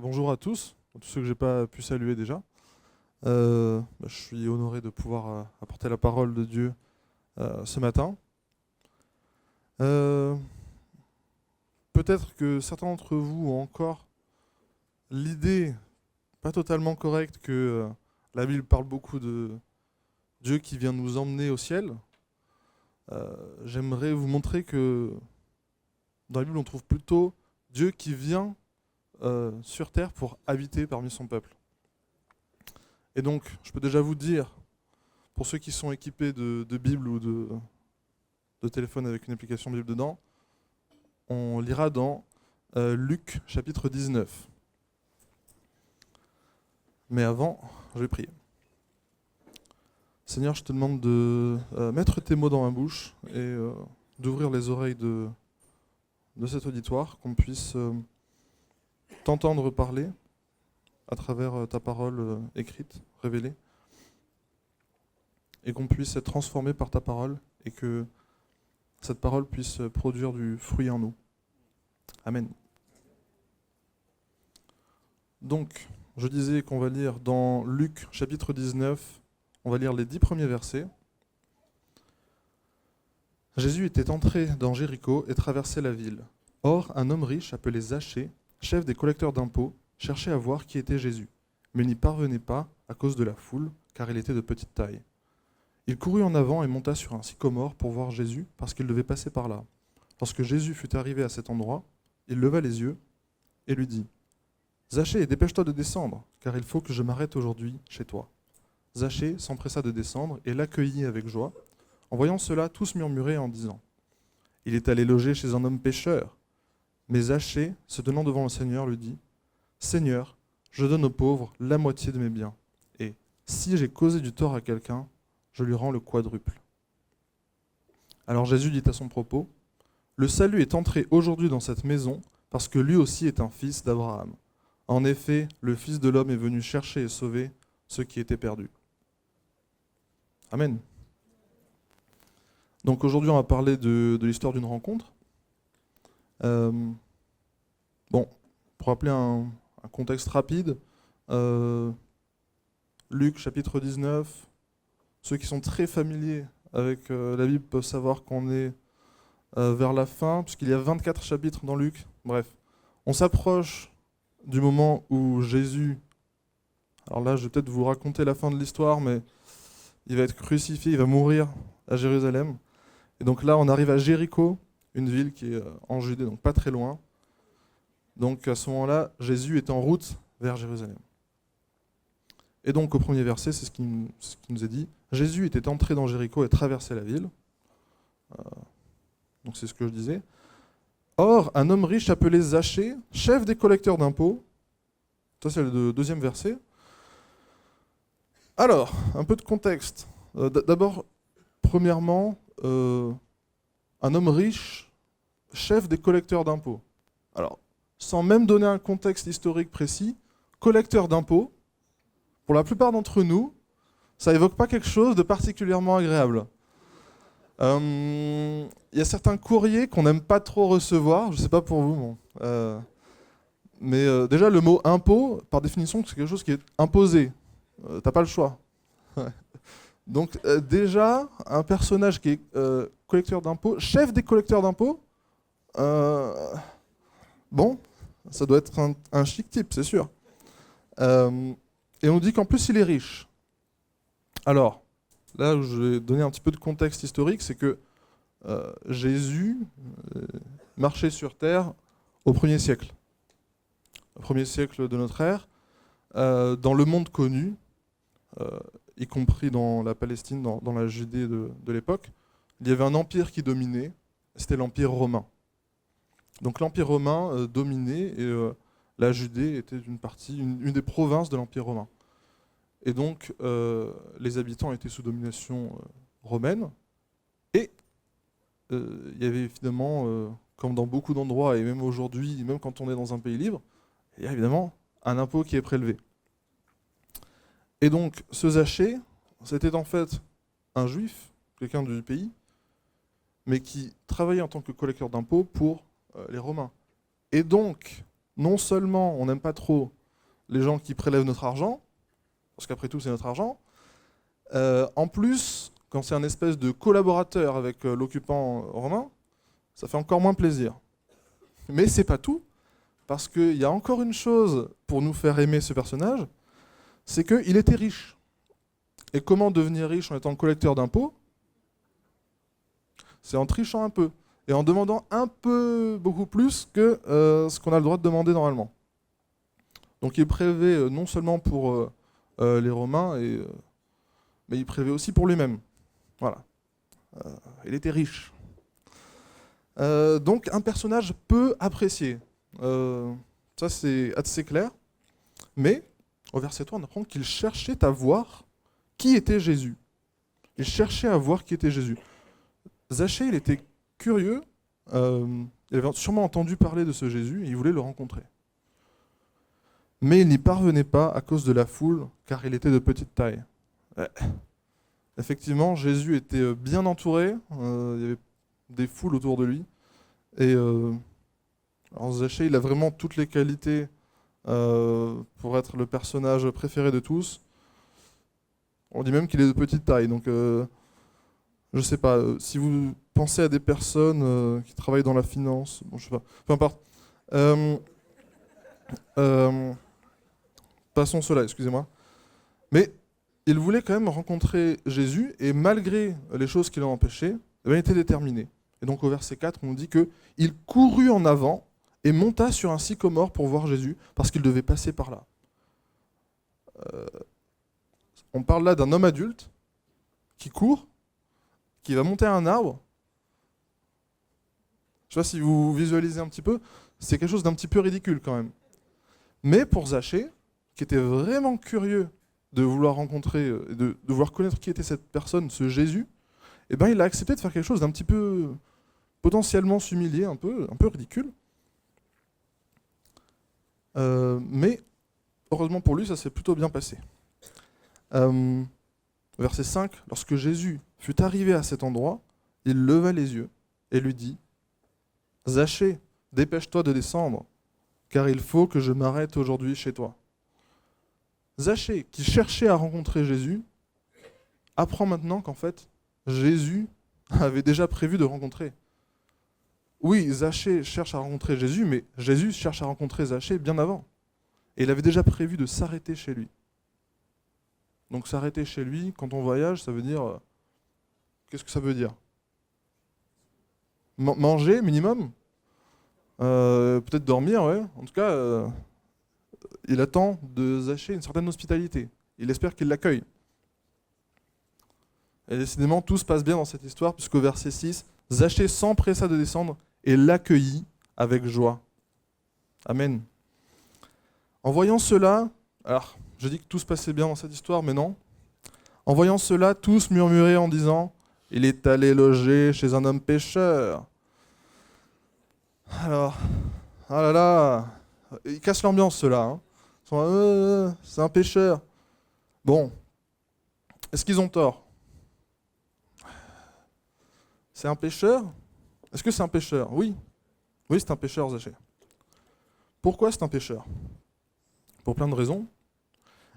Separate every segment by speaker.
Speaker 1: Bonjour à tous ceux que j'ai pas pu saluer déjà. Je suis honoré de pouvoir apporter la parole de Dieu ce matin. Euh, Peut-être que certains d'entre vous ont encore l'idée pas totalement correcte que la Bible parle beaucoup de Dieu qui vient nous emmener au ciel. J'aimerais vous montrer que dans la Bible on trouve plutôt Dieu qui vient sur terre pour habiter parmi son peuple. Et donc, je peux déjà vous dire, pour ceux qui sont équipés de Bible ou de téléphone avec une application Bible dedans, on lira dans Luc chapitre 19. Mais avant, je vais prier. Seigneur, je te demande de mettre tes mots dans ma bouche et d'ouvrir les oreilles de cet auditoire, qu'on puisse t'entendre parler à travers ta parole écrite, révélée, et qu'on puisse être transformé par ta parole et que cette parole puisse produire du fruit en nous. Amen. Donc, je disais qu'on va lire dans Luc chapitre 19, on va lire les 10 premiers versets. Jésus était entré dans Jéricho et traversait la ville. Or, un homme riche appelé Zachée, chef des collecteurs d'impôts, cherchait à voir qui était Jésus, mais n'y parvenait pas à cause de la foule, car il était de petite taille. Il courut en avant et monta sur un sycomore pour voir Jésus, parce qu'il devait passer par là. Lorsque Jésus fut arrivé à cet endroit, il leva les yeux et lui dit : « Zachée, dépêche-toi de descendre, car il faut que je m'arrête aujourd'hui chez toi. » Zachée s'empressa de descendre et l'accueillit avec joie. En voyant cela, tous murmuraient en disant : « Il est allé loger chez un homme pécheur. » Mais Zachée, se tenant devant le Seigneur, lui dit : « Seigneur, je donne aux pauvres la moitié de mes biens. Et si j'ai causé du tort à quelqu'un, je lui rends le quadruple. » Alors Jésus dit à son propos : « Le salut est entré aujourd'hui dans cette maison, parce que lui aussi est un fils d'Abraham. En effet, le Fils de l'homme est venu chercher et sauver ceux qui étaient perdus. » Amen. Donc aujourd'hui, on va parler de l'histoire d'une rencontre. Pour rappeler un contexte rapide, Luc chapitre 19, ceux qui sont très familiers avec la Bible peuvent savoir qu'on est vers la fin, puisqu'il y a 24 chapitres dans Luc. Bref, on s'approche du moment où Jésus, alors là je vais peut-être vous raconter la fin de l'histoire, mais il va être crucifié, il va mourir à Jérusalem. Et donc là on arrive à Jéricho, une ville qui est en Judée, donc pas très loin. Donc à ce moment-là, Jésus est en route vers Jérusalem. Et donc au premier verset, c'est ce qui nous est dit. Jésus était entré dans Jéricho et traversait la ville. Donc c'est ce que je disais. Or, un homme riche appelé Zachée, chef des collecteurs d'impôts, ça c'est le deuxième verset. Alors, un peu de contexte. D'abord, premièrement, un homme riche, chef des collecteurs d'impôts. Alors, sans même donner un contexte historique précis, collecteur d'impôts, pour la plupart d'entre nous, ça évoque pas quelque chose de particulièrement agréable. Il y a certains courriers qu'on n'aime pas trop recevoir, je sais pas pour vous, mais déjà le mot impôt, par définition, c'est quelque chose qui est imposé. T'as pas le choix. Donc déjà, un personnage qui est collecteur d'impôts, chef des collecteurs d'impôts, bon, ça doit être un chic type, c'est sûr. Et on dit qu'en plus il est riche. Alors, là où je vais donner un petit peu de contexte historique, c'est que Jésus marchait sur terre au 1er siècle. Au 1er siècle de notre ère, dans le monde connu, y compris dans la Palestine, dans la Judée de l'époque, il y avait un empire qui dominait, c'était l'empire romain. Donc l'empire romain dominait et la Judée était une des provinces de l'empire romain. Et donc les habitants étaient sous domination romaine. Et il y avait évidemment, comme dans beaucoup d'endroits, et même aujourd'hui, même quand on est dans un pays libre, il y a évidemment un impôt qui est prélevé. Et donc ce Zachée, c'était en fait un juif, quelqu'un du pays, mais qui travaillait en tant que collecteur d'impôts pour les Romains. Et donc, non seulement on n'aime pas trop les gens qui prélèvent notre argent, parce qu'après tout c'est notre argent. En plus, quand c'est un espèce de collaborateur avec l'occupant romain, ça fait encore moins plaisir. Mais c'est pas tout, parce qu'il y a encore une chose pour nous faire aimer ce personnage, c'est qu'il était riche. Et comment devenir riche en étant collecteur d'impôts? C'est en trichant un peu, et en demandant un peu, beaucoup plus que ce qu'on a le droit de demander normalement. Donc il prélevait non seulement pour les Romains, mais il prélevait aussi pour lui-même. Voilà. Il était riche. Donc un personnage peu apprécié. Ça c'est assez clair. Mais au verset 3, on apprend qu'il cherchait à voir qui était Jésus. Il cherchait à voir qui était Jésus. Zachée, il était curieux. Il avait sûrement entendu parler de ce Jésus et il voulait le rencontrer. Mais il n'y parvenait pas à cause de la foule, car il était de petite taille. Ouais. Effectivement, Jésus était bien entouré, il y avait des foules autour de lui. Et alors Zachée, il a vraiment toutes les qualités pour être le personnage préféré de tous. On dit même qu'il est de petite taille, donc je sais pas, si vous pensez à des personnes qui travaillent dans la finance, bon je sais pas, peu importe. Passons cela, excusez-moi. Mais il voulait quand même rencontrer Jésus, et malgré les choses qui l'ont empêché, il était déterminé. Et donc au verset 4, on dit qu'il courut en avant et monta sur un sycomore pour voir Jésus, parce qu'il devait passer par là. On parle là d'un homme adulte qui court, qui va monter à un arbre. Je ne sais pas si vous visualisez un petit peu, c'est quelque chose d'un petit peu ridicule quand même. Mais pour Zachée, qui était vraiment curieux de vouloir rencontrer, de vouloir connaître qui était cette personne, ce Jésus, eh ben, il a accepté de faire quelque chose d'un petit peu potentiellement s'humilier, un peu ridicule. Mais heureusement pour lui, ça s'est plutôt bien passé. Verset 5, lorsque Jésus fut arrivé à cet endroit, il leva les yeux et lui dit « Zachée, dépêche-toi de descendre, car il faut que je m'arrête aujourd'hui chez toi. » Zachée, qui cherchait à rencontrer Jésus, apprend maintenant qu'en fait, Jésus avait déjà prévu de rencontrer. Oui, Zachée cherche à rencontrer Jésus, mais Jésus cherche à rencontrer Zachée bien avant. Et il avait déjà prévu de s'arrêter chez lui. Donc s'arrêter chez lui, quand on voyage, ça veut dire... qu'est-ce que ça veut dire? Manger, minimum. Peut-être dormir, ouais. En tout cas, il attend de Zachée une certaine hospitalité. Il espère qu'il l'accueille. Et décidément, tout se passe bien dans cette histoire, puisqu'au verset 6, Zachée s'empressa de descendre et l'accueillit avec joie. Amen. En voyant cela, alors, je dis que tout se passait bien dans cette histoire, mais non. En voyant cela, tous murmuraient en disant « Il est allé loger chez un homme pécheur. » Alors, ah là là, ils cassent l'ambiance ceux-là. Hein. Ils sont, c'est un pécheur. Bon, est-ce qu'ils ont tort? C'est un pécheur? Est-ce que c'est un pécheur? Oui. Oui, c'est un pécheur, Zachée. Pourquoi c'est un pécheur? Pour plein de raisons.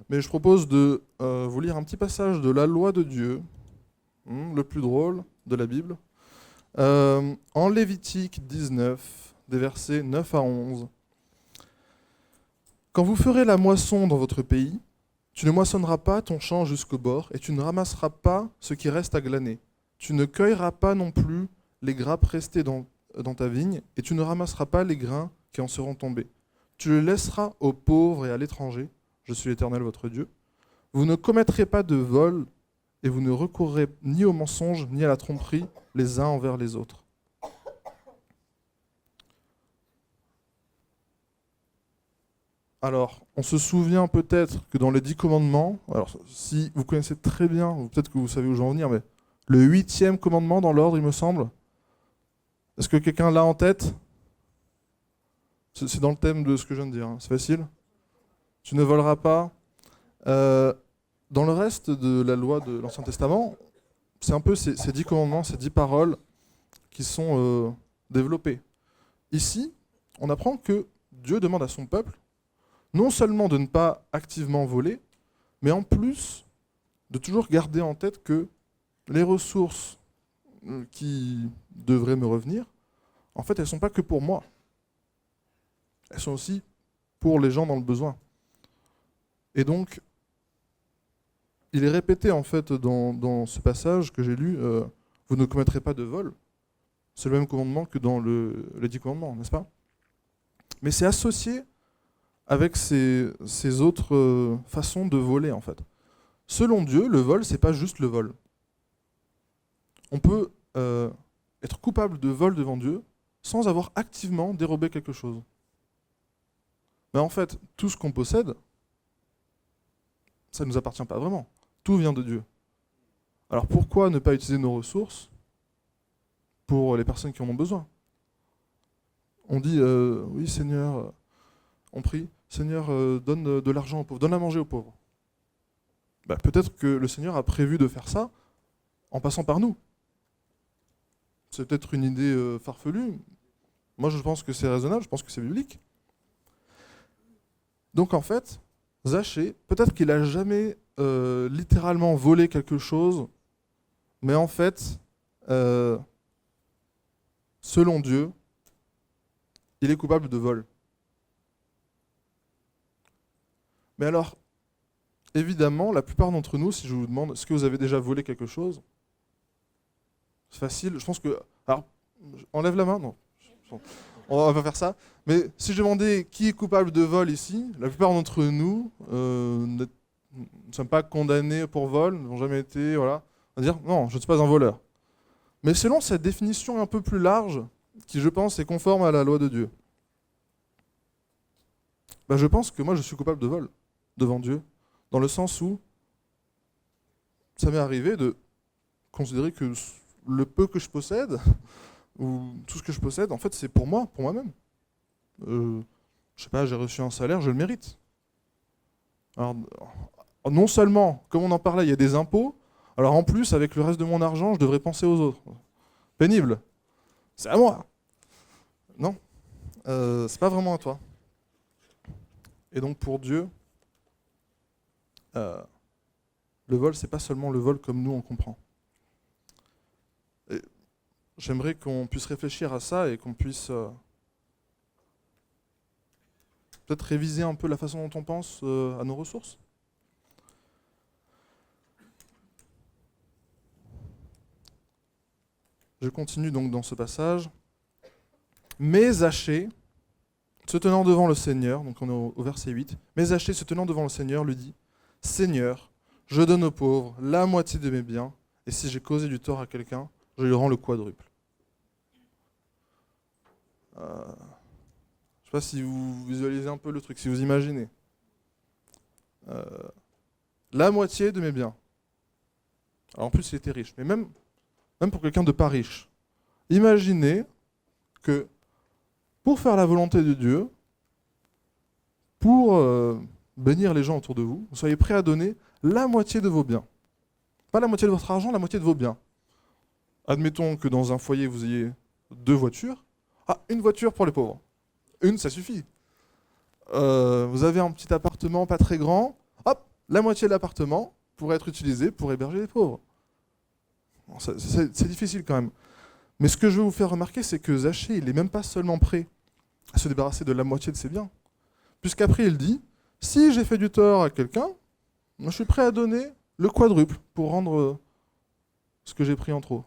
Speaker 1: Mais je propose de vous lire un petit passage de la loi de Dieu, le plus drôle de la Bible, en Lévitique 19, des versets 9 à 11. Quand vous ferez la moisson dans votre pays, tu ne moissonneras pas ton champ jusqu'au bord, et tu ne ramasseras pas ce qui reste à glaner. Tu ne cueilleras pas non plus les grappes restées dans ta vigne, et tu ne ramasseras pas les grains qui en seront tombés. Tu le laisseras aux pauvres et à l'étranger. Je suis l'Éternel votre Dieu. Vous ne commettrez pas de vol, et vous ne recourrez ni au mensonge, ni à la tromperie, les uns envers les autres. Alors, on se souvient peut-être que dans les 10 commandements, alors si vous connaissez très bien, ou peut-être que vous savez où je vais en venir, mais le 8e commandement dans l'ordre, il me semble. Est-ce que quelqu'un l'a en tête? C'est dans le thème de ce que je viens de dire, hein. C'est facile. Tu ne voleras pas. Dans le reste de la loi de l'Ancien Testament, c'est un peu ces 10 commandements, ces 10 paroles qui sont développées. Ici, on apprend que Dieu demande à son peuple non seulement de ne pas activement voler, mais en plus de toujours garder en tête que les ressources qui devraient me revenir, en fait, elles ne sont pas que pour moi. Elles sont aussi pour les gens dans le besoin. Et donc, il est répété en fait dans ce passage que j'ai lu, vous ne commettrez pas de vol. C'est le même commandement que dans les 10 commandements, n'est-ce pas? Mais c'est associé avec ces autres façons de voler en fait. Selon Dieu, le vol, c'est pas juste le vol. On peut être coupable de vol devant Dieu sans avoir activement dérobé quelque chose. Mais en fait, tout ce qu'on possède, ça ne nous appartient pas vraiment. Tout vient de Dieu. Alors pourquoi ne pas utiliser nos ressources pour les personnes qui en ont besoin? On dit, oui Seigneur, on prie, Seigneur, donne de l'argent aux pauvres, donne à manger aux pauvres. Bah, peut-être que le Seigneur a prévu de faire ça en passant par nous. C'est peut-être une idée farfelue. Moi, je pense que c'est raisonnable, je pense que c'est biblique. Donc en fait, Zachée, peut-être qu'il n'a jamais littéralement volé quelque chose, mais en fait, selon Dieu, il est coupable de vol. Mais alors, évidemment, la plupart d'entre nous, si je vous demande, est-ce que vous avez déjà volé quelque chose? C'est facile, je pense que... Alors, enlève la main, non. On va pas faire ça. Mais si je demandais qui est coupable de vol ici, la plupart d'entre nous ne sommes pas condamnés pour vol, n'ont jamais été, voilà. On va dire, non, je ne suis pas un voleur. Mais selon cette définition un peu plus large, qui je pense est conforme à la loi de Dieu, bah, je pense que moi je suis coupable de vol devant Dieu, dans le sens où ça m'est arrivé de considérer que le peu que je possède, ou tout ce que je possède, en fait c'est pour moi, pour moi-même. Je sais pas, j'ai reçu un salaire, je le mérite. Alors, non seulement, comme on en parlait, il y a des impôts, alors en plus, avec le reste de mon argent, je devrais penser aux autres. Pénible. C'est à moi. Non, c'est pas vraiment à toi. Et donc pour Dieu, le vol, c'est pas seulement le vol comme nous on comprend. Et j'aimerais qu'on puisse réfléchir à ça et qu'on puisse peut-être réviser un peu la façon dont on pense à nos ressources. Je continue donc dans ce passage. Mais Zachée, se tenant devant le Seigneur, donc on est au verset 8, mais Zachée, se tenant devant le Seigneur, lui dit, « Seigneur, je donne aux pauvres la moitié de mes biens, et si j'ai causé du tort à quelqu'un, je lui rends le quadruple. » Je ne sais pas si vous visualisez un peu le truc, si vous imaginez. La moitié de mes biens. Alors en plus, il était riche, mais même pour quelqu'un de pas riche. Imaginez que pour faire la volonté de Dieu, pour bénir les gens autour de vous, vous soyez prêt à donner la moitié de vos biens. Pas la moitié de votre argent, la moitié de vos biens. Admettons que dans un foyer, vous ayez 2 voitures. Ah, une voiture pour les pauvres. Une, ça suffit. Vous avez un petit appartement pas très grand. Hop, la moitié de l'appartement pourrait être utilisée pour héberger les pauvres. Bon, c'est difficile quand même. Mais ce que je veux vous faire remarquer, c'est que Zachée, il n'est même pas seulement prêt à se débarrasser de la moitié de ses biens. Puisqu'après, il dit, si j'ai fait du tort à quelqu'un, moi, je suis prêt à donner le quadruple pour rendre ce que j'ai pris en trop.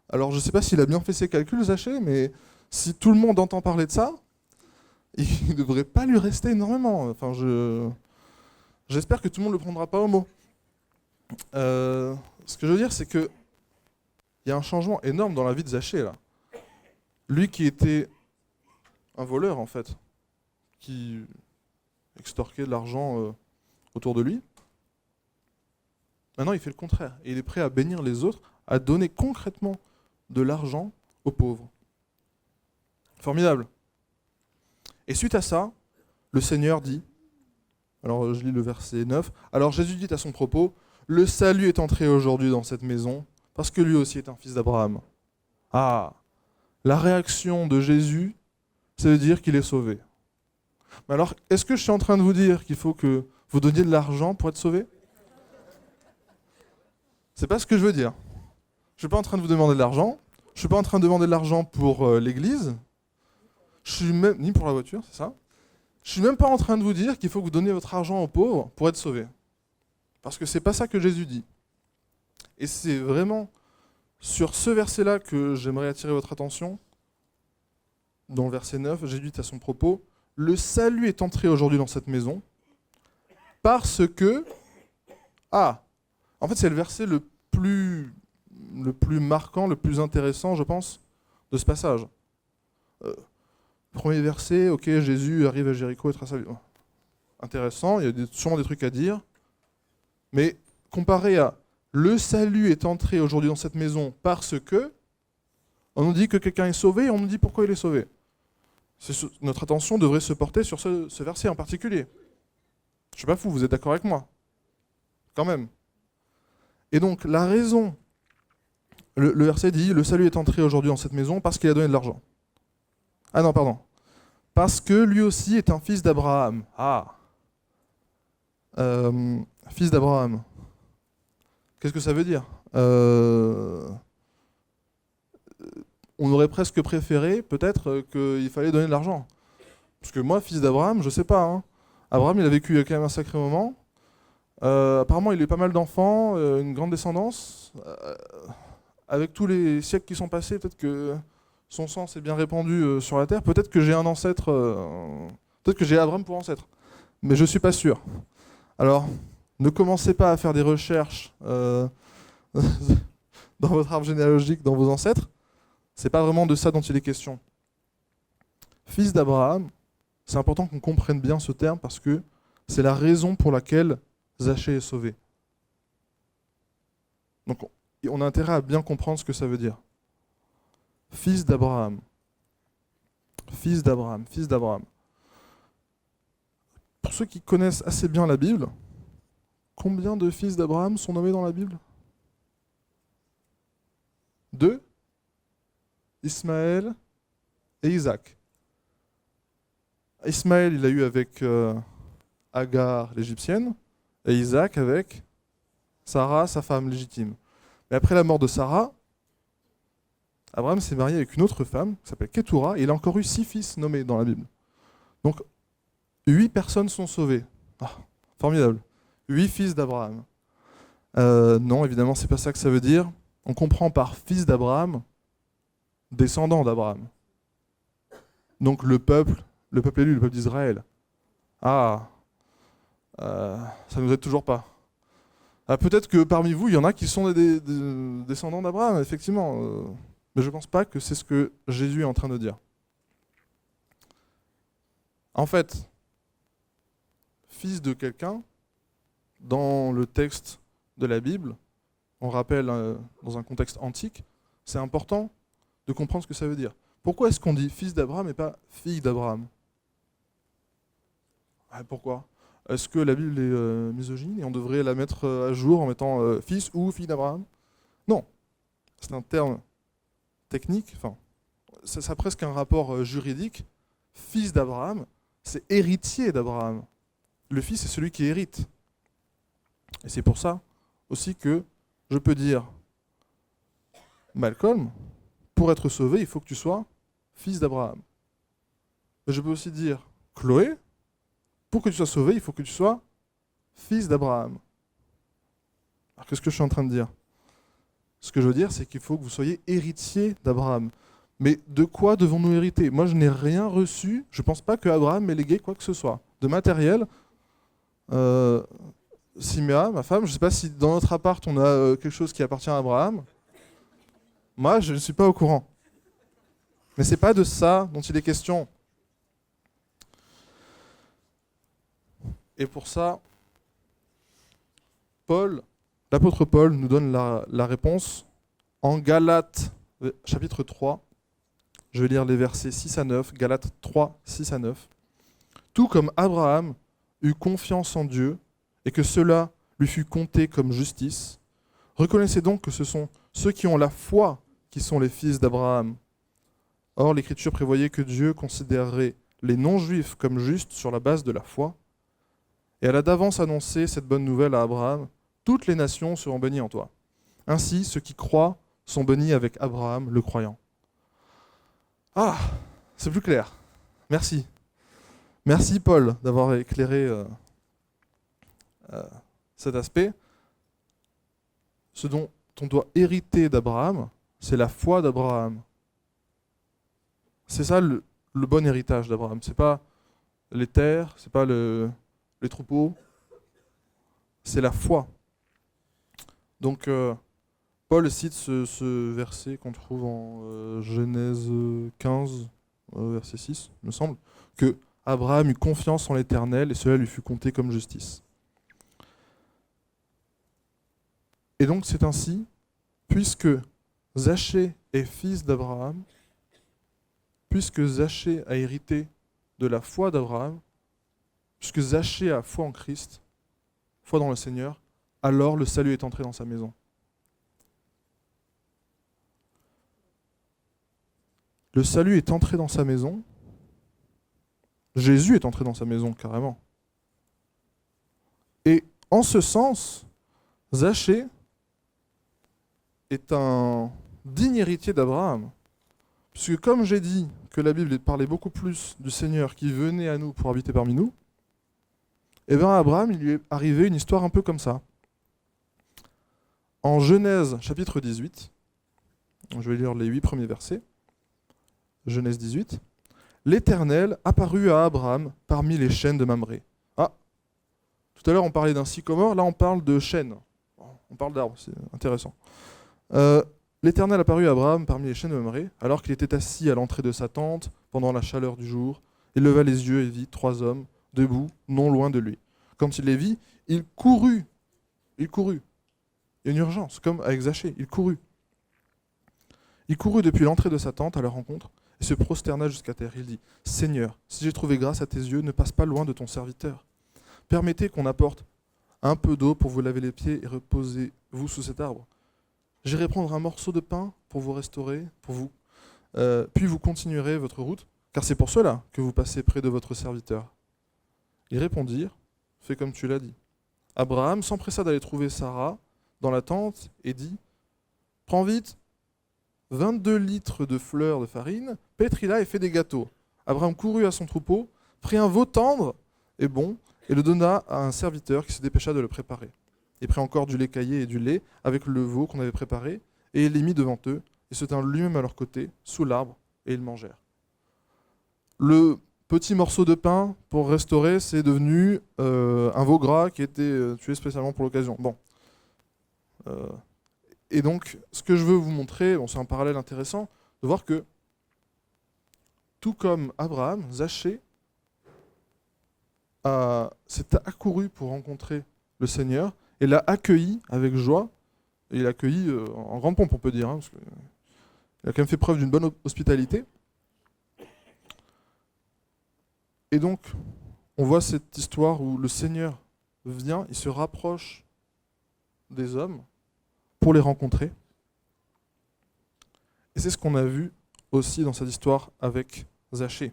Speaker 1: Alors, je ne sais pas s'il a bien fait ses calculs, Zachée, mais si tout le monde entend parler de ça, il ne devrait pas lui rester énormément. Enfin, j'espère que tout le monde ne le prendra pas au mot. Ce que je veux dire, c'est que il y a un changement énorme dans la vie de Zachée, là. Lui qui était un voleur, en fait, qui extorquait de l'argent autour de lui, maintenant il fait le contraire. Et il est prêt à bénir les autres, à donner concrètement de l'argent aux pauvres. Formidable. Et suite à ça, le Seigneur dit, alors je lis le verset 9, alors Jésus dit à son propos, le salut est entré aujourd'hui dans cette maison, parce que lui aussi est un fils d'Abraham. Ah, la réaction de Jésus, ça veut dire qu'il est sauvé. Mais alors, est-ce que je suis en train de vous dire qu'il faut que vous donniez de l'argent pour être sauvé? C'est pas ce que je veux dire. Je suis pas en train de vous demander de l'argent. Je suis pas en train de demander de l'argent pour l'église. Je suis même ni pour la voiture, c'est ça. Je suis même pas en train de vous dire qu'il faut que vous donniez votre argent aux pauvres pour être sauvé. Parce que c'est pas ça que Jésus dit. Et c'est vraiment sur ce verset-là que j'aimerais attirer votre attention. Dans le verset 9, Jésus dit à son propos, « Le salut est entré aujourd'hui dans cette maison parce que... » Ah, en fait c'est le verset le plus marquant, le plus intéressant, je pense, de ce passage. Premier verset, ok, Jésus arrive à Jéricho et trace sa vie. Intéressant, il y a sûrement des trucs à dire. Mais comparé à le salut est entré aujourd'hui dans cette maison parce que, on nous dit que quelqu'un est sauvé et on nous dit pourquoi il est sauvé. Notre attention devrait se porter sur ce verset en particulier. Je ne suis pas fou, vous êtes d'accord avec moi? Quand même. Et donc la raison, le verset dit, le salut est entré aujourd'hui dans cette maison parce qu'il a donné de l'argent. Ah non, pardon. Parce que lui aussi est un fils d'Abraham. Ah. Fils d'Abraham. Qu'est-ce que ça veut dire? On aurait presque préféré, peut-être, qu'il fallait donner de l'argent. Parce que moi, fils d'Abraham, je sais pas. Hein. Abraham, il a vécu quand même un sacré moment. Apparemment, il a eu pas mal d'enfants, une grande descendance. Avec tous les siècles qui sont passés, peut-être que son sang s'est bien répandu sur la terre. Peut-être que j'ai un ancêtre, peut-être que j'ai Abraham pour ancêtre. Mais je suis pas sûr. Alors, ne commencez pas à faire des recherches dans votre arbre généalogique, dans vos ancêtres. C'est pas vraiment de ça dont il est question. Fils d'Abraham, c'est important qu'on comprenne bien ce terme parce que c'est la raison pour laquelle Zachée est sauvé. Donc on a intérêt à bien comprendre ce que ça veut dire. Fils d'Abraham. Fils d'Abraham. Fils d'Abraham. Pour ceux qui connaissent assez bien la Bible, combien de fils d'Abraham sont nommés dans la Bible? 2. Ismaël et Isaac. Ismaël, il a eu avec Agar, l'égyptienne, et Isaac avec Sarah, sa femme légitime. Mais après la mort de Sarah, Abraham s'est marié avec une autre femme, qui s'appelle Ketura, et il a encore eu 6 fils nommés dans la Bible. Donc, 8 personnes sont sauvées. Ah, formidable. 8 fils d'Abraham. Non, évidemment, c'est pas ça que ça veut dire. On comprend par fils d'Abraham, descendant d'Abraham. Donc le peuple élu, le peuple d'Israël. Ah, ça nous aide toujours pas. Peut-être que parmi vous, il y en a qui sont des descendants d'Abraham, effectivement. Mais je ne pense pas que c'est ce que Jésus est en train de dire. En fait, fils de quelqu'un, dans le texte de la Bible, on rappelle dans un contexte antique, c'est important de comprendre ce que ça veut dire. Pourquoi est-ce qu'on dit fils d'Abraham et pas fille d'Abraham? Pourquoi? Est-ce que la Bible est misogyne et on devrait la mettre à jour en mettant fils ou fille d'Abraham? Non. C'est un terme technique, enfin, ça a presque un rapport juridique. Fils d'Abraham, c'est héritier d'Abraham. Le fils, c'est celui qui hérite. Et c'est pour ça aussi que je peux dire, Malcolm, pour être sauvé, il faut que tu sois fils d'Abraham. Mais je peux aussi dire, Chloé, pour que tu sois sauvé, il faut que tu sois fils d'Abraham. Alors qu'est-ce que je suis en train de dire? Ce que je veux dire, c'est qu'il faut que vous soyez héritier d'Abraham. Mais de quoi devons-nous hériter? Moi, je n'ai rien reçu. Je ne pense pas que Abraham m'ait légué quoi que ce soit. De matériel. Siméa, ma femme, je ne sais pas si dans notre appart, on a quelque chose qui appartient à Abraham. Moi, je ne suis pas au courant. Mais ce n'est pas de ça dont il est question. Et pour ça, l'apôtre Paul nous donne la réponse en Galates, chapitre 3. Je vais lire les versets 6 à 9, Galates 3, 6 à 9. Tout comme Abraham eut confiance en Dieu et que cela lui fut compté comme justice, reconnaissez donc que ce sont ceux qui ont la foi qui sont les fils d'Abraham. Or, l'Écriture prévoyait que Dieu considérerait les non-juifs comme justes sur la base de la foi. Et elle a d'avance annoncé cette bonne nouvelle à Abraham. Toutes les nations seront bénies en toi. Ainsi, ceux qui croient sont bénis avec Abraham, le croyant. Ah, c'est plus clair. Merci. Merci Paul d'avoir éclairé cet aspect. Ce dont on doit hériter d'Abraham, c'est la foi d'Abraham. C'est ça le bon héritage d'Abraham. C'est pas les terres, c'est pas les troupeaux, c'est la foi. Donc Paul cite ce verset qu'on trouve en Genèse 15, verset 6, il me semble, que Abraham eut confiance en l'Éternel et cela lui fut compté comme justice. Et donc c'est ainsi, puisque Zachée est fils d'Abraham, puisque Zachée a hérité de la foi d'Abraham, puisque Zachée a foi en Christ, foi dans le Seigneur, alors le salut est entré dans sa maison. Le salut est entré dans sa maison. Jésus est entré dans sa maison, carrément. Et en ce sens, Zachée est un digne héritier d'Abraham. Puisque comme j'ai dit que la Bible parlait beaucoup plus du Seigneur qui venait à nous pour habiter parmi nous, et bien à Abraham, il lui est arrivé une histoire un peu comme ça. En Genèse chapitre 18, je vais lire les 8 premiers versets. Genèse 18. L'Éternel apparut à Abraham parmi les chênes de Mamré. Ah, tout à l'heure on parlait d'un sycomore, là on parle de chênes. On parle d'arbres, c'est intéressant. L'Éternel apparut à Abraham parmi les chênes de Mamré, alors qu'il était assis à l'entrée de sa tente pendant la chaleur du jour. Il leva les yeux et vit 3 hommes debout, non loin de lui. Quand il les vit, il courut. Il courut. Il y a une urgence, comme avec Zachée, il courut. Il courut depuis l'entrée de sa tente à leur rencontre et se prosterna jusqu'à terre. Il dit, « Seigneur, si j'ai trouvé grâce à tes yeux, ne passe pas loin de ton serviteur. Permettez qu'on apporte un peu d'eau pour vous laver les pieds et reposez-vous sous cet arbre. J'irai prendre un morceau de pain pour vous restaurer, puis vous continuerez votre route, car c'est pour cela que vous passez près de votre serviteur. » Ils répondirent, « Fais comme tu l'as dit. » Abraham s'empressa d'aller trouver Sarah dans la tente et dit, « Prends vite 22 litres de fleurs de farine, pétris-la et fais des gâteaux. » Abraham courut à son troupeau, prit un veau tendre et bon, et le donna à un serviteur qui se dépêcha de le préparer. Il prit encore du lait caillé et du lait avec le veau qu'on avait préparé, et il les mit devant eux, et se tint lui-même à leur côté, sous l'arbre, et ils mangèrent. Le petit morceau de pain, pour restaurer, c'est devenu un veau gras qui était tué spécialement pour l'occasion. Bon. Et donc, ce que je veux vous montrer, c'est un parallèle intéressant, de voir que, tout comme Abraham, Zachée s'est accouru pour rencontrer le Seigneur, et l'a accueilli avec joie, et il l'a accueilli en grande pompe, on peut dire, parce qu'il a quand même fait preuve d'une bonne hospitalité. Et donc, on voit cette histoire où le Seigneur vient, il se rapproche des hommes pour les rencontrer. Et c'est ce qu'on a vu aussi dans cette histoire avec Zachée.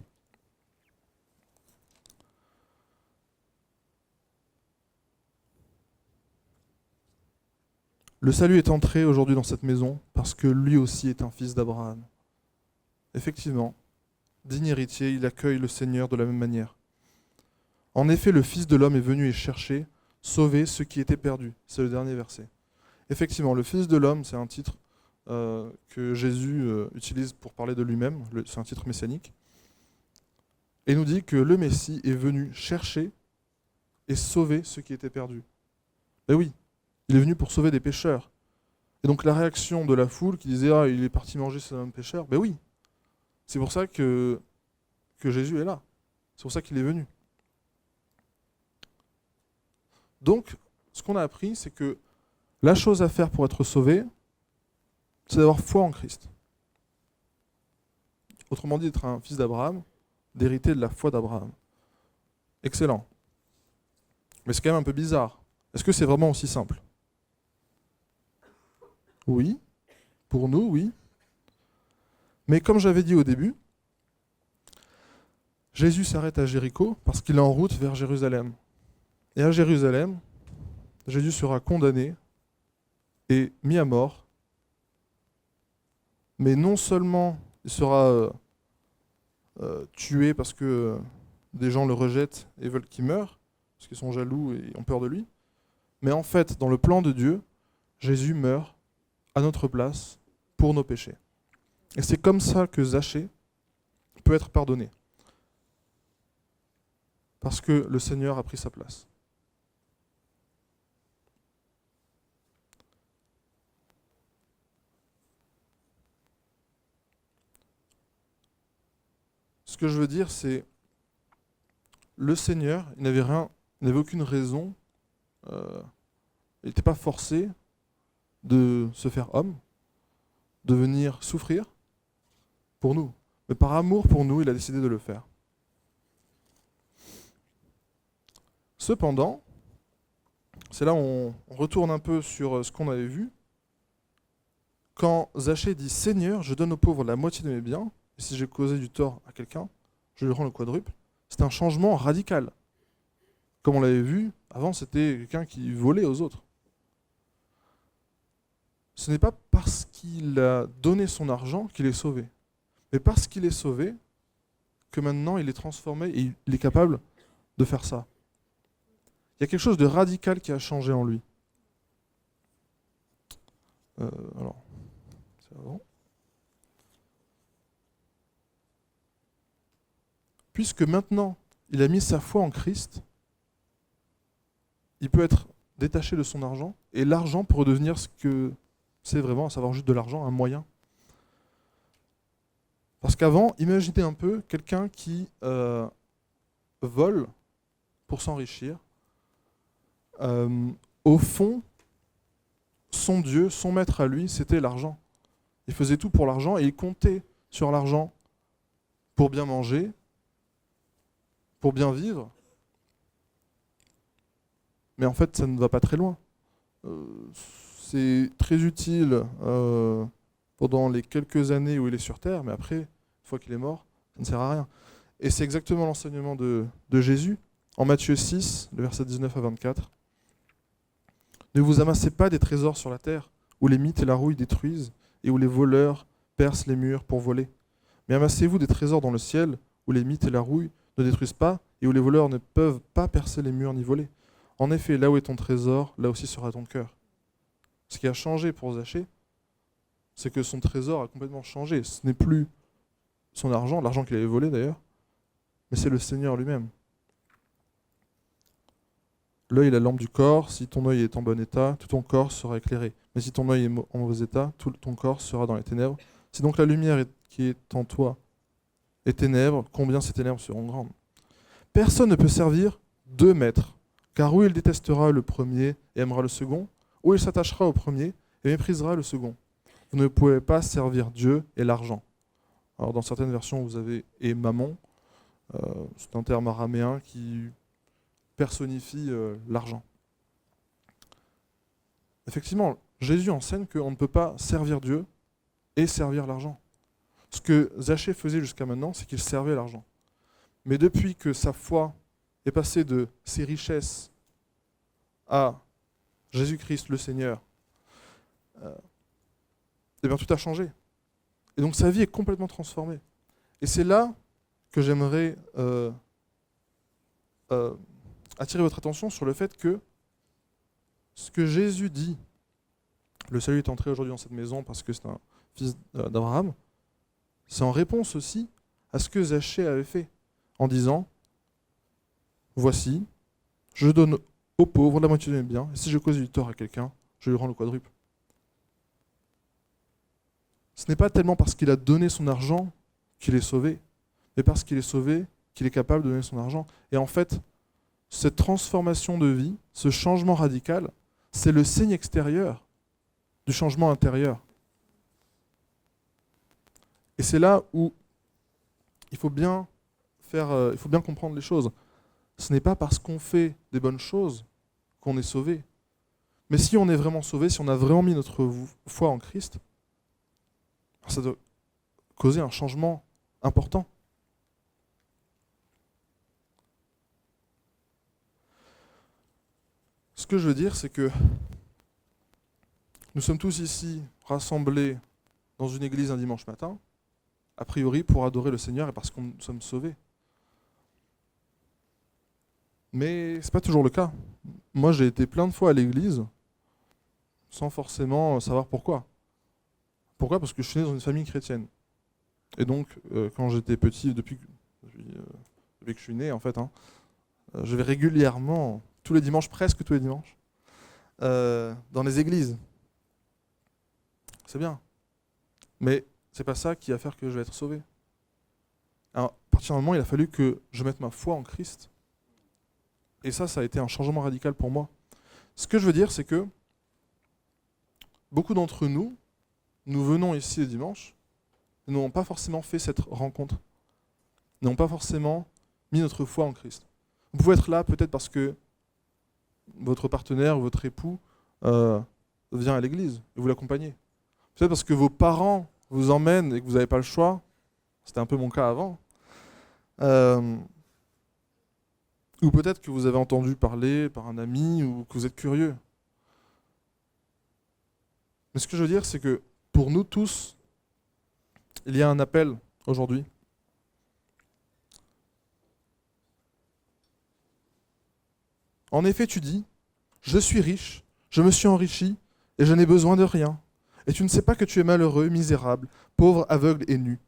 Speaker 1: Le salut est entré aujourd'hui dans cette maison parce que lui aussi est un fils d'Abraham. Effectivement, digne héritier, il accueille le Seigneur de la même manière. En effet, le Fils de l'homme est venu et chercher, sauver ceux qui étaient perdus. C'est le dernier verset. Effectivement, le Fils de l'homme, c'est un titre que Jésus utilise pour parler de lui-même. C'est un titre messianique. Et nous dit que le Messie est venu chercher et sauver ceux qui étaient perdus. Ben oui, il est venu pour sauver des pécheurs. Et donc la réaction de la foule qui disait « Ah, il est parti manger ces hommes pécheurs », ben oui, c'est pour ça que Jésus est là. C'est pour ça qu'il est venu. Donc, ce qu'on a appris, c'est que la chose à faire pour être sauvé, c'est d'avoir foi en Christ. Autrement dit, d'être un fils d'Abraham, d'hériter de la foi d'Abraham. Excellent. Mais c'est quand même un peu bizarre. Est-ce que c'est vraiment aussi simple ? Oui. Pour nous, oui. Mais comme j'avais dit au début, Jésus s'arrête à Jéricho parce qu'il est en route vers Jérusalem. Et à Jérusalem, Jésus sera condamné et mis à mort. Mais non seulement il sera tué parce que des gens le rejettent et veulent qu'il meure, parce qu'ils sont jaloux et ont peur de lui, mais en fait, dans le plan de Dieu, Jésus meurt à notre place pour nos péchés. Et c'est comme ça que Zachée peut être pardonné. Parce que le Seigneur a pris sa place. Ce que je veux dire, c'est le Seigneur, il n'avait aucune raison, il n'était pas forcé de se faire homme, de venir souffrir pour nous. Mais par amour pour nous, il a décidé de le faire. Cependant, c'est là où on retourne un peu sur ce qu'on avait vu. Quand Zachée dit « Seigneur, je donne aux pauvres la moitié de mes biens, et si j'ai causé du tort à quelqu'un, je lui rends le quadruple », c'est un changement radical. Comme on l'avait vu, avant c'était quelqu'un qui volait aux autres. Ce n'est pas parce qu'il a donné son argent qu'il est sauvé, mais parce qu'il est sauvé que maintenant il est transformé et il est capable de faire ça. Il y a quelque chose de radical qui a changé en lui. Alors, c'est avant. Puisque maintenant il a mis sa foi en Christ, il peut être détaché de son argent, et l'argent peut redevenir ce que c'est vraiment, à savoir juste de l'argent, un moyen. Parce qu'avant, imaginez un peu quelqu'un qui vole pour s'enrichir. Au fond, son Dieu, son maître à lui, c'était l'argent. Il faisait tout pour l'argent et il comptait sur l'argent pour bien manger, pour bien vivre. Mais en fait, ça ne va pas très loin. C'est très utile pendant les quelques années où il est sur Terre, mais après, une fois qu'il est mort, ça ne sert à rien. Et c'est exactement l'enseignement de Jésus en Matthieu 6, le verset 19 à 24. Ne vous amassez pas des trésors sur la terre, où les mythes et la rouille détruisent, et où les voleurs percent les murs pour voler. Mais amassez-vous des trésors dans le ciel, où les mythes et la rouille ne détruisent pas, et où les voleurs ne peuvent pas percer les murs ni voler. En effet, là où est ton trésor, là aussi sera ton cœur. Ce qui a changé pour Zachée, c'est que son trésor a complètement changé. Ce n'est plus son argent, l'argent qu'il avait volé d'ailleurs, mais c'est le Seigneur lui-même. L'œil est la lampe du corps, si ton œil est en bon état, tout ton corps sera éclairé. Mais si ton œil est en mauvais état, tout ton corps sera dans les ténèbres. Si donc la lumière qui est en toi est ténèbres, combien ces ténèbres seront grandes? Personne ne peut servir deux maîtres, car ou il détestera le premier et aimera le second, ou il s'attachera au premier et méprisera le second. Vous ne pouvez pas servir Dieu et l'argent. Alors dans certaines versions, vous avez « et mammon », c'est un terme araméen qui personnifie l'argent. Effectivement, Jésus enseigne qu'on ne peut pas servir Dieu et servir l'argent. Ce que Zachée faisait jusqu'à maintenant, c'est qu'il servait l'argent. Mais depuis que sa foi est passée de ses richesses à Jésus-Christ le Seigneur, eh bien tout a changé. Et donc sa vie est complètement transformée. Et c'est là que j'aimerais attirer votre attention sur le fait que ce que Jésus dit, le salut est entré aujourd'hui dans cette maison parce que c'est un fils d'Abraham, c'est en réponse aussi à ce que Zachée avait fait, en disant « Voici, je donne aux pauvres la moitié de mes biens, et si je cause du tort à quelqu'un, je lui rends le quadruple. » Ce n'est pas tellement parce qu'il a donné son argent qu'il est sauvé, mais parce qu'il est sauvé qu'il est capable de donner son argent. Et en fait, cette transformation de vie, ce changement radical, c'est le signe extérieur du changement intérieur. Et c'est là où il faut bien comprendre les choses. Ce n'est pas parce qu'on fait des bonnes choses qu'on est sauvé. Mais si on est vraiment sauvé, si on a vraiment mis notre foi en Christ, ça doit causer un changement important. Ce que je veux dire, c'est que nous sommes tous ici rassemblés dans une église un dimanche matin, a priori pour adorer le Seigneur et parce que nous sommes sauvés. Mais ce n'est pas toujours le cas. Moi, j'ai été plein de fois à l'église sans forcément savoir pourquoi. Pourquoi? Parce que je suis né dans une famille chrétienne. Et donc, quand j'étais petit, depuis que je suis né, en fait, je vais régulièrement, tous les dimanches, presque tous les dimanches, dans les églises. C'est bien. Mais c'est pas ça qui va faire que je vais être sauvé. Alors, à partir d'un moment, il a fallu que je mette ma foi en Christ. Et ça a été un changement radical pour moi. Ce que je veux dire, c'est que beaucoup d'entre nous, nous venons ici le dimanche, nous n'avons pas forcément fait cette rencontre. Nous n'avons pas forcément mis notre foi en Christ. Vous pouvez être là peut-être parce que votre partenaire ou votre époux vient à l'église et vous l'accompagnez. Peut-être parce que vos parents vous emmènent et que vous n'avez pas le choix. C'était un peu mon cas avant. Ou peut-être que vous avez entendu parler par un ami ou que vous êtes curieux. Mais ce que je veux dire, c'est que pour nous tous, il y a un appel aujourd'hui. En effet, tu dis, je suis riche, je me suis enrichi et je n'ai besoin de rien. Et tu ne sais pas que tu es malheureux, misérable, pauvre, aveugle et nu.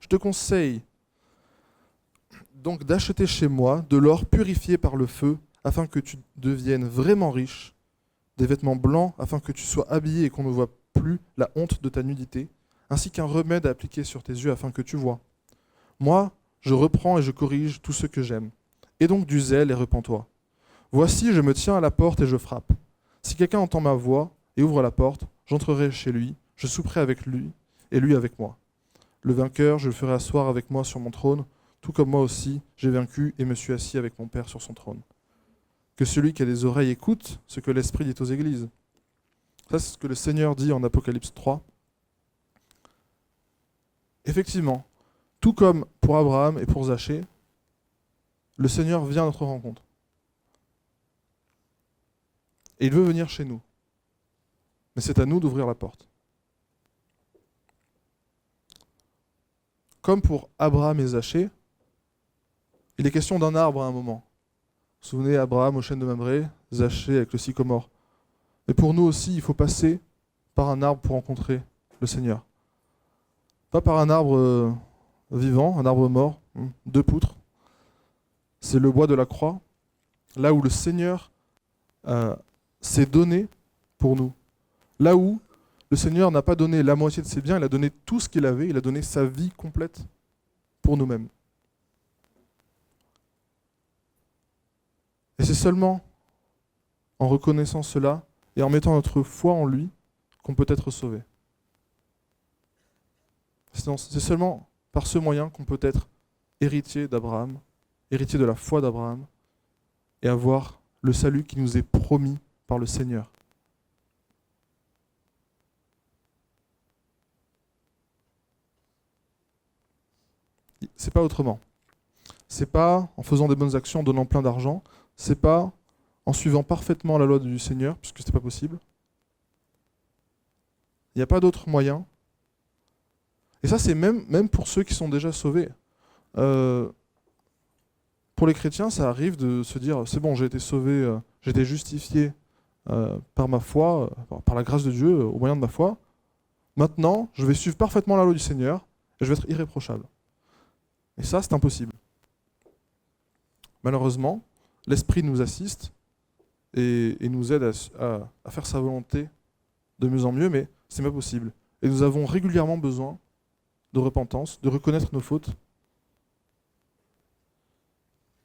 Speaker 1: Je te conseille donc d'acheter chez moi de l'or purifié par le feu, afin que tu deviennes vraiment riche, des vêtements blancs, afin que tu sois habillé et qu'on ne voit plus la honte de ta nudité, ainsi qu'un remède à appliquer sur tes yeux, afin que tu vois. Moi, je reprends et je corrige tout ce que j'aime. Et donc du zèle et repens-toi. Voici, je me tiens à la porte et je frappe. Si quelqu'un entend ma voix et ouvre la porte, j'entrerai chez lui, je souperai avec lui, et lui avec moi. Le vainqueur, je le ferai asseoir avec moi sur mon trône, tout comme moi aussi, j'ai vaincu et me suis assis avec mon Père sur son trône. Que celui qui a des oreilles écoute ce que l'Esprit dit aux églises. Ça, c'est ce que le Seigneur dit en Apocalypse 3. Effectivement, tout comme pour Abraham et pour Zachée, le Seigneur vient à notre rencontre. Et il veut venir chez nous. Mais c'est à nous d'ouvrir la porte. Comme pour Abraham et Zachée, il est question d'un arbre à un moment. Vous vous souvenez, Abraham au chêne de Mamré, Zachée avec le sycomore. Mais pour nous aussi, il faut passer par un arbre pour rencontrer le Seigneur. Pas par un arbre vivant, un arbre mort, 2 poutres. C'est le bois de la croix, là où le Seigneur s'est donné pour nous. Là où le Seigneur n'a pas donné la moitié de ses biens, il a donné tout ce qu'il avait, il a donné sa vie complète pour nous-mêmes. Et c'est seulement en reconnaissant cela et en mettant notre foi en lui qu'on peut être sauvé. C'est seulement par ce moyen qu'on peut être héritier d'Abraham, héritier de la foi d'Abraham, et avoir le salut qui nous est promis par le Seigneur. C'est pas autrement. C'est pas en faisant des bonnes actions, en donnant plein d'argent. C'est pas en suivant parfaitement la loi du Seigneur, puisque c'est pas possible. Il n'y a pas d'autre moyen. Et ça, c'est même pour ceux qui sont déjà sauvés. Pour les chrétiens, ça arrive de se dire, c'est bon, j'ai été sauvé, j'ai été justifié par ma foi, par la grâce de Dieu, au moyen de ma foi. Maintenant, je vais suivre parfaitement la loi du Seigneur et je vais être irréprochable. Et ça, c'est impossible. Malheureusement, l'Esprit nous assiste et nous aide à faire sa volonté de mieux en mieux, mais c'est pas possible. Et nous avons régulièrement besoin de repentance, de reconnaître nos fautes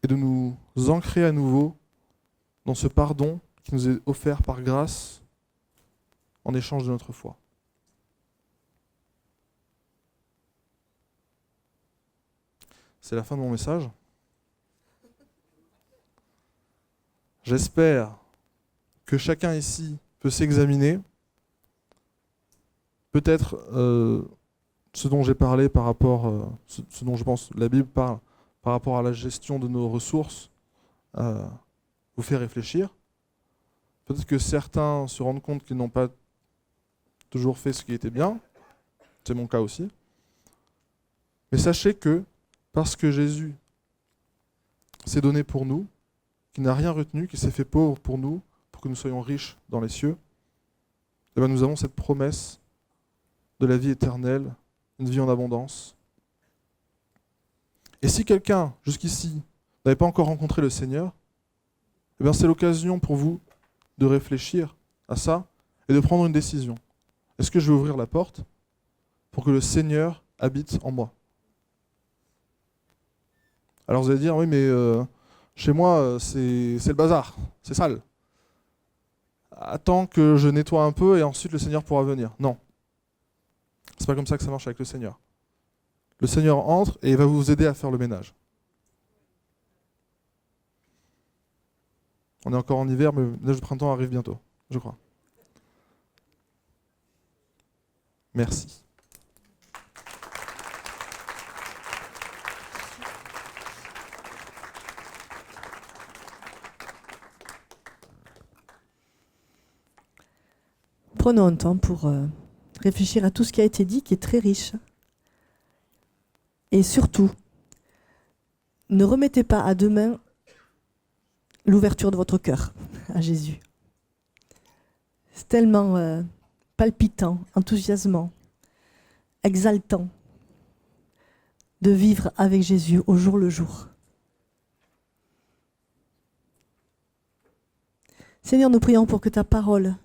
Speaker 1: et de nous ancrer à nouveau dans ce pardon qui nous est offert par grâce en échange de notre foi. C'est la fin de mon message. J'espère que chacun ici peut s'examiner. Peut-être ce dont j'ai parlé par rapport, ce dont je pense la Bible parle par rapport à la gestion de nos ressources, vous fait réfléchir. Peut-être que certains se rendent compte qu'ils n'ont pas toujours fait ce qui était bien. C'est mon cas aussi. Mais sachez que, parce que Jésus s'est donné pour nous, qu'il n'a rien retenu, qu'il s'est fait pauvre pour nous, pour que nous soyons riches dans les cieux, eh bien nous avons cette promesse de la vie éternelle, une vie en abondance. Et si quelqu'un, jusqu'ici, n'avait pas encore rencontré le Seigneur, eh bien c'est l'occasion pour vous de réfléchir à ça et de prendre une décision. Est-ce que je vais ouvrir la porte pour que le Seigneur habite en moi? Alors vous allez dire, oui, mais chez moi, c'est le bazar, c'est sale. Attends que je nettoie un peu et ensuite le Seigneur pourra venir. Non. C'est pas comme ça que ça marche avec le Seigneur. Le Seigneur entre et il va vous aider à faire le ménage. On est encore en hiver, mais le neige de printemps arrive bientôt, je crois. Merci.
Speaker 2: Prenons un temps pour réfléchir à tout ce qui a été dit, qui est très riche. Et surtout, ne remettez pas à demain l'ouverture de votre cœur à Jésus. C'est tellement palpitant, enthousiasmant, exaltant de vivre avec Jésus au jour le jour. Seigneur, nous prions pour que ta parole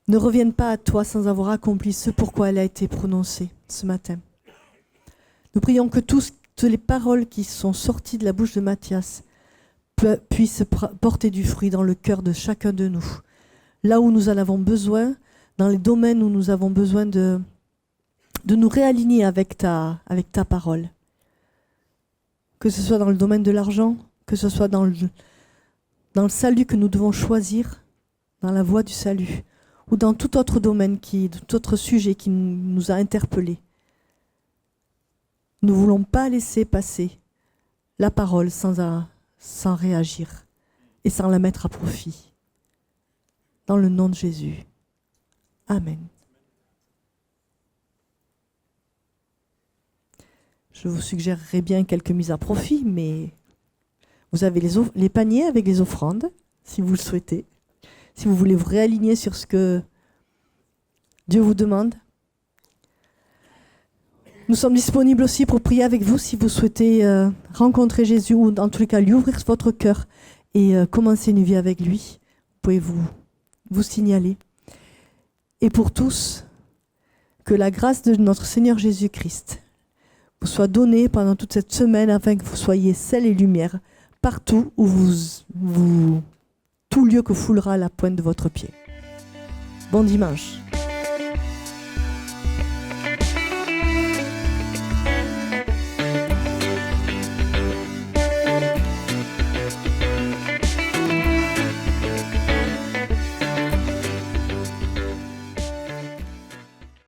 Speaker 2: ne revienne pas à toi sans avoir accompli ce pourquoi elle a été prononcée ce matin. Nous prions que toutes les paroles qui sont sorties de la bouche de Mathias puissent porter du fruit dans le cœur de chacun de nous. Là où nous en avons besoin, dans les domaines où nous avons besoin de nous réaligner avec ta parole. Que ce soit dans le domaine de l'argent, que ce soit dans le salut que nous devons choisir, dans la voie du salut, ou dans tout autre domaine, tout autre sujet qui nous a interpellés. Nous ne voulons pas laisser passer la parole sans réagir et sans la mettre à profit. Dans le nom de Jésus. Amen. Je vous suggérerais bien quelques mises à profit, mais vous avez les paniers avec les offrandes, si vous le souhaitez. Si vous voulez vous réaligner sur ce que Dieu vous demande. Nous sommes disponibles aussi pour prier avec vous si vous souhaitez rencontrer Jésus ou en tous les cas lui ouvrir votre cœur et commencer une vie avec lui. Vous pouvez vous signaler. Et pour tous, que la grâce de notre Seigneur Jésus-Christ vous soit donnée pendant toute cette semaine afin que vous soyez sel et lumière partout où tout lieu que foulera la pointe de votre pied. Bon dimanche.